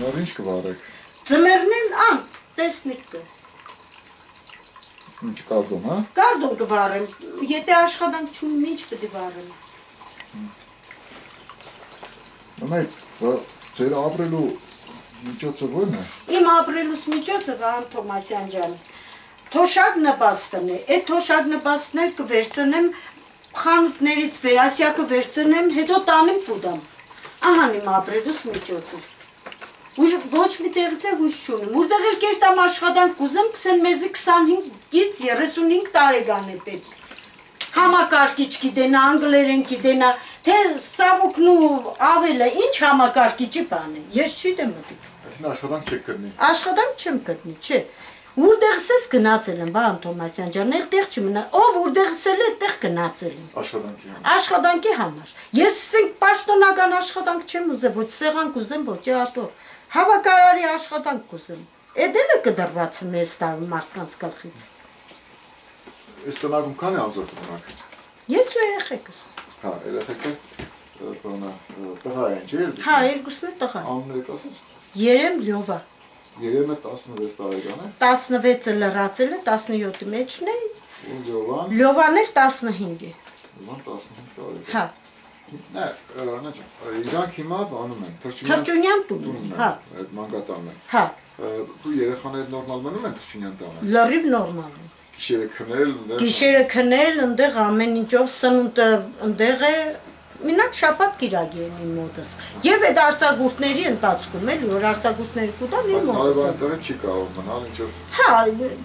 Ձմեռ ինչ կվարեք։ Ձմեռն տեսնիք կը։ Ինչ կարդում, հա։ Կարդում կվարեմ, եթե աշխատանք չունեմ, ինչ պետք է վարեմ։ Նայեք, ձեր ապրելու միջոցը ո՞րն է։ Իմ ապրելուս միջոցը Վահան Թոմասյան ջան։ Թոշակ նպաստն է, այդ թոշակ նպաստներ կվերցնեմ խանութներից վերասյակը վերցնեմ, հետո տանեմ կուտամ։ Ահան իմ ապրելուս միջոցը։ Ոչ մի տեղից է հույս չունեմ։ Որտեղ էլ կեշտամ աշխատանք կուզեմ, կսեն մեզի 25-ից 35 տարեկան է պետք։ Համակարգիչ գիտենա, անգլերեն գիտենա, թե սավուկն ու ավելը ինչ համակարգիչի բան է։ Ես չգիտեմ մտիկ։ Այսինքն աշխատանք չեք գտնի։ Աշխատանք չեմ գտնի, չէ։ Որտեղս ես գնացել եմ, Վահան Թոմասյան ջան, այդտեղ չմնա։ Ով որտեղս էլ է, այդտեղ գնացել եմ։ Աշխատանքի համար։ Աշխատանքի համար։ Ես պաշտոնական աշխատանք չեմ ուզում, ոչ սեղան կուզեմ, ոչ արտոր։ Հավաքարարի աշխատանք կուզեմ։ Էդ էլ է կդրված մեզ տարում մարդկանց գլխից։ Այս տնակում քանի ամսով կմնաք։ Ես ու երեխեքս։ Հա, երեխեքը բանա տղա են, չէ՞։ Հա, երկուսն է տղա։ Անունները կասես։ Երեմ Լյովա։ Երեմը 16 տարեկան է։ 16-ը լրացել է, 17-ի մեջն է։ Ու Լյովան։ Լյովան էլ 15 է։ Լյովան 15 տարեկան։ Հա։ Նա, իրանք հիմա բանում են, Թրջունյան տունն է, հա։ Այդ մանկատանն է։ Հա։ Ու երեխաները նորմալ մնում են Թրջունյան տանը։ Լրիվ նորմալ է։ Գիշերը քնել, Գիշերը քնել, ընդեղ ամեն ինչով սնունդը ընդեղ է, մենակ շաբաթ կիրակի են իմ մոտս։ Եվ այդ արձակուրդների ընթացքում էլի, որ արձակուրդները կուտան իմ մոտս։ Բայց հարևան չի կարող մնալ ինչ որ։ Հա,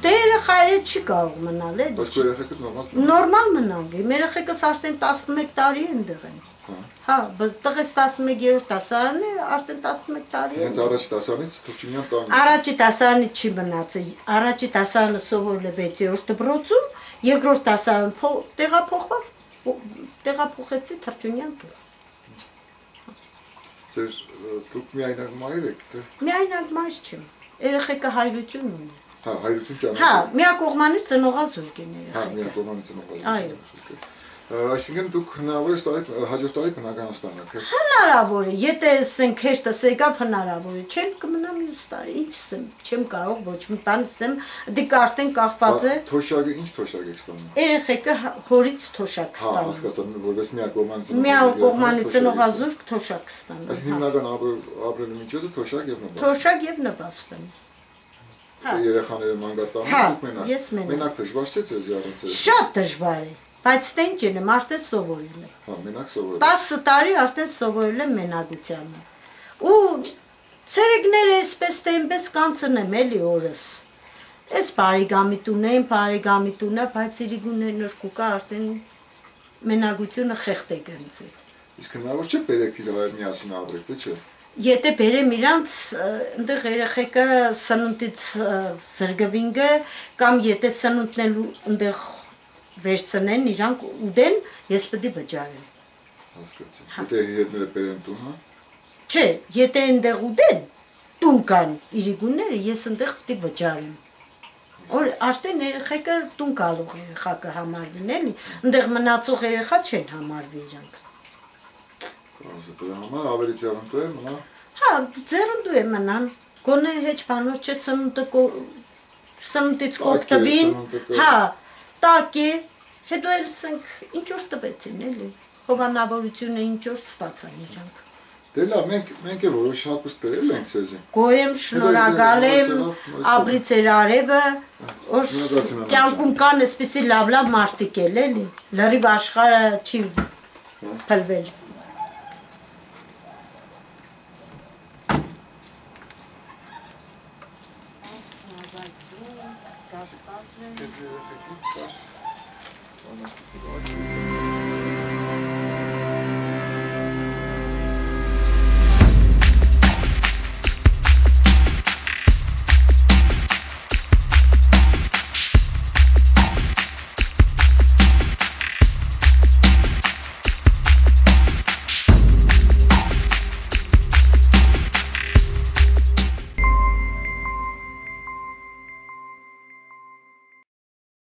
դե երեխայի չի կարող մնալ էլի։ Բայց երեխեքս նորմալ։ Նորմալ մնալ է։ Մեր երեխեքս արդեն 11 տարի են դեղ են։ Հա, բայց տղես 11-րդ դասարանն է, արդեն 11 տարի է։ Հենց առաջի դասարանից Թրջունյան տանը։ Առաջի դասարանից չի մնացել։ Առաջի դասարանը սովորել է 6-րդ դպրոցում, երկրորդ դասարան տեղափոխեցի Թրջունյան տուն։ Ձեր դուք միայնակ մայր եք, թե։ Միայնակ մայր չեմ։ Երեխեքը հայրություն ունի։ Հա, հայրություն ճանաչում։ Հա, միակողմանի ծնողազուրկ են Հա, երեխեքը։ միակողմանի ծնողազուրկ։ Այո։ Այսինքն դուք հնարավոր է հաջորդ տարի բնականստան եք։ Հնարավոր է, եթե ասենք հեշտս եկավ հնարավոր է, չեմ կմնամ մյուս տարի, ինչ ասեմ, չեմ կարող ոչ մի բան ասեմ, դիք արդեն կախված է։ Թոշակը ինչ թոշակ եք ստանում։ Երեխեքը հորից թոշակ Հա, ստանում։ հասկացա, որպես միակողմանի Միակողմանի ծնողազուրկ թոշակ ստանում։ Այսինքն հիմնական ապրելու միջոցը թոշակ եւ նպաստ։ Թոշակ եւ նպաստ եմ։ Հա։ Երեխաները մանկատանում Հա, եք մենակ։ ես մենակ։ Մենակ դժվար չէ ձեզ առանց։ Շատ դժվար է, բայց տենց չեմ, արդեն սովորել եմ։ Հա, մենակ սովորել։ 10 տարի արդեն սովորել եմ մենակությանը։ Ու ցերեկները այսպես թե այնպես կանցնեմ էլի օրս։ Այս բարիգամի տունեն, բարիգամի տունը, բայց իրիգուներ նրկուկա արդեն մենակությունը խեղտ է գնցել։ Իսկ հնարավոր չէ բերեք իր հայր միասին ապրեք, թե չէ։ Եթե բերեմ իրանց այնտեղ երեխեքը սնունդից զրկվինգը կամ եթե սնունդն էլ այնտեղ վերցնեն իրանք ուտեն, ես պետք է վճարեմ։ Հասկացա։ Եթե հետները բերեն տուն, հա։ Չէ, եթե այնտեղ ուտեն, տուն կան իրիգունները, ես այնտեղ պետք է վճարեմ։ Որ արդեն երեխեքը տուն գալու երեխա կհամարվին էլի, այնտեղ մնացող երեխա չեն համարվի իրանք։ Դրա համար ավելի ձեռնտու է մնա։ Հա, ձեռնտու է մնան։ Գոնե հեչ բանոր չէ սնունդից կօգտվին։ Հա, տակ է, հետո էլ ասենք ինչ որ տվեցին էլի։ Հովանավորությունը ինչ որ ստացան իրանք։ Դե լավ, մենք էլ որոշ հապուստ բերել ենք ցեզի։ Գոյեմ, շնորհակալ եմ, ապրի ձեր արևը, որ կյանքում կան այսպիսի լավ մարդիկ էլի, լրիվ աշխարհը չի փլվել։ Ես երեխեքին ճաշ,